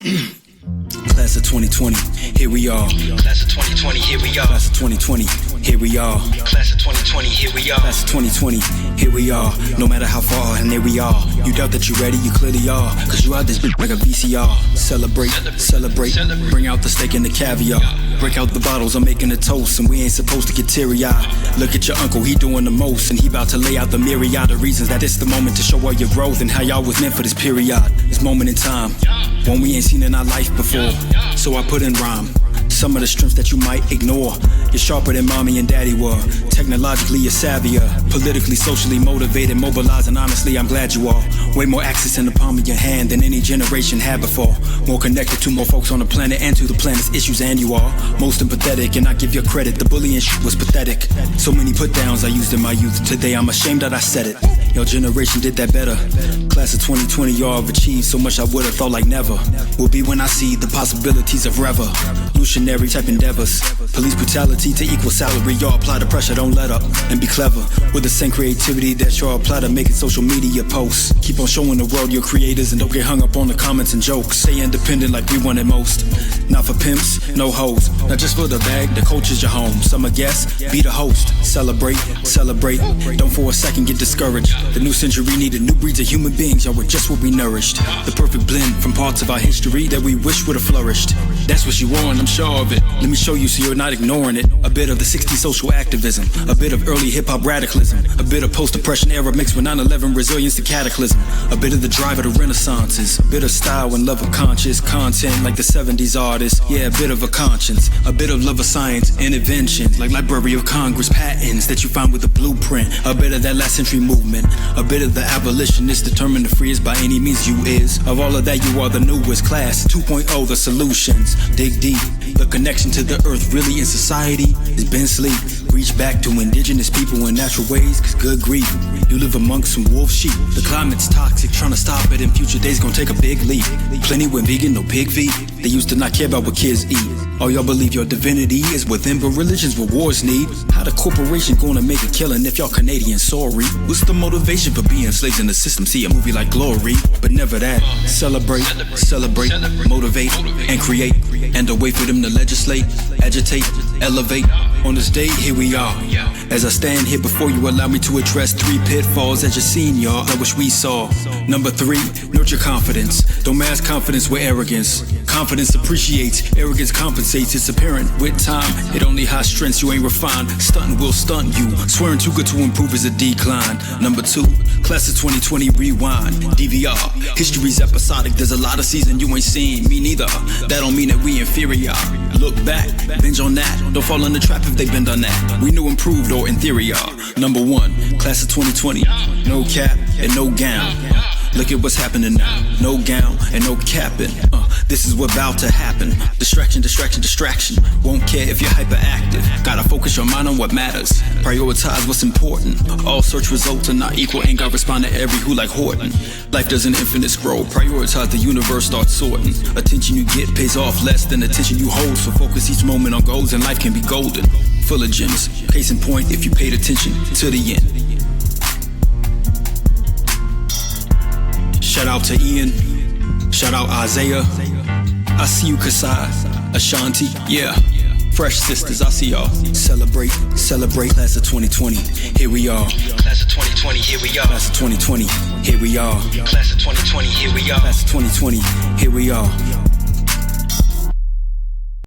Class of 2020, here we are. Class of 2020, here we are. Class of 2020, here we are. Class of 2020, here we are. Class of 2020, here we are. No matter how far, and there we are. You doubt that you're ready, you clearly are. Cause you out this bitch like a VCR. Celebrate, celebrate. Bring out the steak and the caviar. Break out the bottles, I'm making a toast. And we ain't supposed to get teary-eyed. Look at your uncle, he doing the most. And he about to lay out the myriad of reasons that it's the moment to show all your growth. And how y'all was meant for this period. This moment in time, one we ain't seen in our life before. So I put in rhyme some of the strengths that you might ignore. You're sharper than mommy and daddy were. Technologically you're savvier. Politically, socially motivated, mobilizing. Honestly, I'm glad you are. Way more access in the palm of your hand than any generation had before. More connected to more folks on the planet and to the planet's issues, and you are most empathetic. And I give you credit, the bullying shit was pathetic. So many put downs I used in my youth. Today I'm ashamed that I said it. Your generation did that better. Class of 2020, y'all have achieved so much I would've thought like never. Will be when I see the possibilities of revolutionary type endeavors. Police brutality to equal salary. Y'all apply the pressure, don't let up. And be clever with the same creativity that y'all apply to making social media posts. Keep on showing the world your creators and don't get hung up on the comments and jokes. Stay independent like we want it most. Not for pimps, no hoes. Not just for the bag, the culture's your home. Summer guests, be the host. Celebrate, celebrate. Don't for a second get discouraged. The new century needed new breeds of human beings. Y'all were just what we nourished. The perfect blend from parts of our history that we wish would have flourished. That's what you want, I'm sure of it. Let me show you so you're not ignoring it. A bit of the 60s social activism. A bit of early hip-hop radicalism. A bit of post-depression era mixed with 9/11 resilience to cataclysm. A bit of the drive of the renaissances. A bit of style and love of conscious content like the 70s artists. Yeah, a bit of a conscience. A bit of love of science and inventions like Library of Congress patents that you find with the blueprint. A bit of that last century movement. A bit of the abolitionists determined to free us by any means you is. Of all of that you are the newest. Class 2.0, the solutions. Dig deep. The connection to the earth really in society has been sleep. Reach back to indigenous people in natural ways, cause good grief, you live amongst some wolf sheep. The climate's toxic, trying to stop it in future days gonna take a big leap. Plenty went vegan, no pig feet. They used to not care about what kids eat. All y'all believe your divinity is within, but religion's what wars need. How the corporation gonna make a killing if y'all Canadian sorry? What's the motivation for being slaves in the system? See a movie like Glory, but never that. Celebrate, celebrate, motivate, and create. And a way for them to legislate, agitate, elevate. On this day, here we are. As I stand here before you, allow me to address 3 pitfalls that you've seen, y'all. I wish we saw. Number 3, nurture confidence. Don't mask confidence with arrogance. Confidence appreciates, arrogance compensates. It's apparent with time. It only hides strengths you ain't refined. Stunting will stunt you. Swearing too good to improve is a decline. Number 2, class of 2020 rewind. DVR. History's episodic. There's a lot of season you ain't seen. Me neither. That don't mean that we inferior. Look back, binge on that. Don't fall in the trap if they've been done that. We knew improved or inferior. Number 1, class of 2020. No cap and no gown. Look at what's happening now. No gown and no capping. This is what's about to happen. Distraction, distraction, distraction. Won't care if you're hyperactive. Gotta focus your mind on what matters. Prioritize what's important. All search results are not equal. Ain't gotta respond to every who like Horton. Life doesn't infinite scroll. Prioritize the universe, start sorting. Attention you get pays off less than attention you hold. So focus each moment on goals and life can be golden. Full of gems. Case in point if you paid attention to the end. Shout out to Ian. Shout out Isaiah. I see you Kasai, Ashanti, yeah. Fresh sisters, I see y'all. Celebrate, celebrate. Class of 2020, here we are. Class of 2020, here we are. Class of 2020, here we are. Class of 2020, here we are. Class of 2020, here we are.